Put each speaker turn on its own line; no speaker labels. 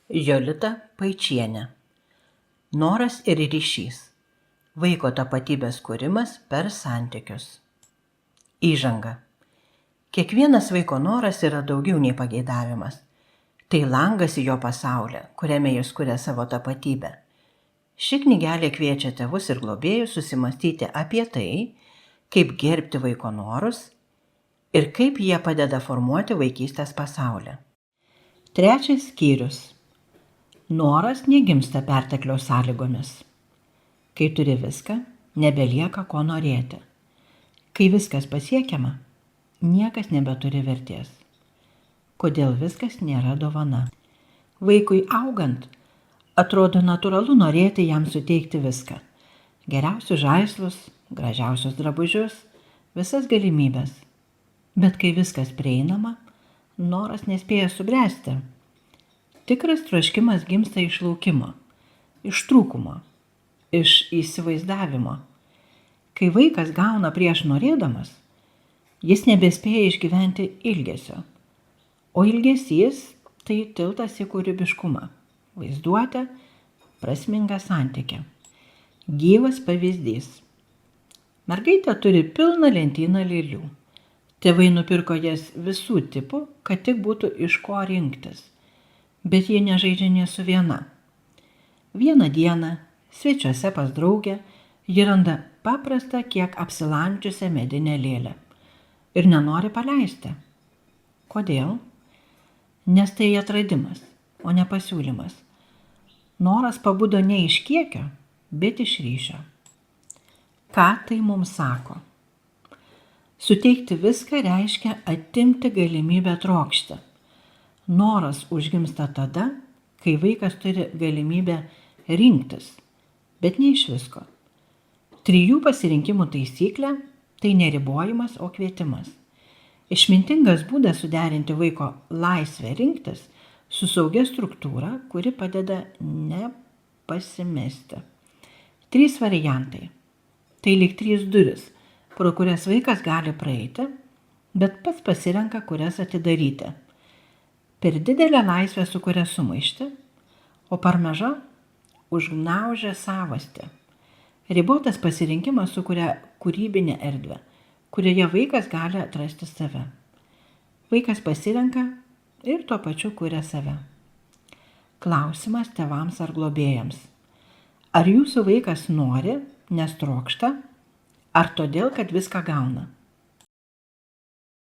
Jolita Paičienė. Noras ir ryšys. Vaiko tapatybės kūrimas per santykius. Įžanga. Kiekvienas vaiko noras yra daugiau nei pageidavimas. Tai langas į jo pasaulį, kuriame jis kuria savo tapatybę. Ši knygelė kviečia tėvus ir globėjus susimastyti apie tai, kaip gerbti vaiko norus ir kaip jie padeda formuoti vaikystės pasaulį. 3 skyrius. Noras negimsta pertekliaus sąlygomis. Kai turi viską, nebelieka ko norėti. Kai viskas pasiekiama, niekas nebeturi vertės. Kodėl viskas nėra dovana? Vaikui augant, atrodo natūralu norėti jam suteikti viską. Geriausius žaislus, gražiausius drabužius, visas galimybės. Bet kai viskas prieinama, noras nespėja subręsti. Tikras troškimas gimsta iš laukimo, iš trūkumo, iš įsivaizdavimo. Kai vaikas gauna prieš norėdamas, jis nebespėja išgyventi ilgesio. O ilgesys tai tiltas į kūrybiškumą, vaizduotę, prasmingą santykį. Gyvas pavyzdys. Mergaitė turi pilną lentyną lėlių. Tėvai nupirko jas visų tipų, kad tik būtų iš ko rinktis. Bet ji nežaidžia nė su viena. Vieną dieną, svečiuose pas draugę, ji randa paprastą, kiek apsilančiusią medinę lėlę ir nenori paleisti. Kodėl? Nes tai atradimas, o ne pasiūlymas. Noras pabudo ne iš kiekio, bet iš ryšio. Ką tai mums sako? Suteikti viską reiškia atimti galimybę trokšti. Noras užgimsta tada, kai vaikas turi galimybę rinktis, bet ne iš visko. 3 pasirinkimų taisyklė – tai neribojimas, o kvietimas. Išmintingas būdas suderinti vaiko laisvę rinktis su saugia struktūra, kuri padeda nepasimesti. 3 variantai. Tai lyg 3 durys, pro kurias vaikas gali praeiti, bet pats pasirenka, kurias atidaryti. Per didelę laisvę sukuria sumaištį, o per maža užgniaužia savastį. Ribotas pasirinkimas sukuria kūrybinę erdvę, kurioje vaikas gali atrasti save. Vaikas pasirenka ir tuo pačiu kuria save. Klausimas tėvams ar globėjams. Ar jūsų vaikas nori, nes trokšta, ar todėl, kad viską gauna?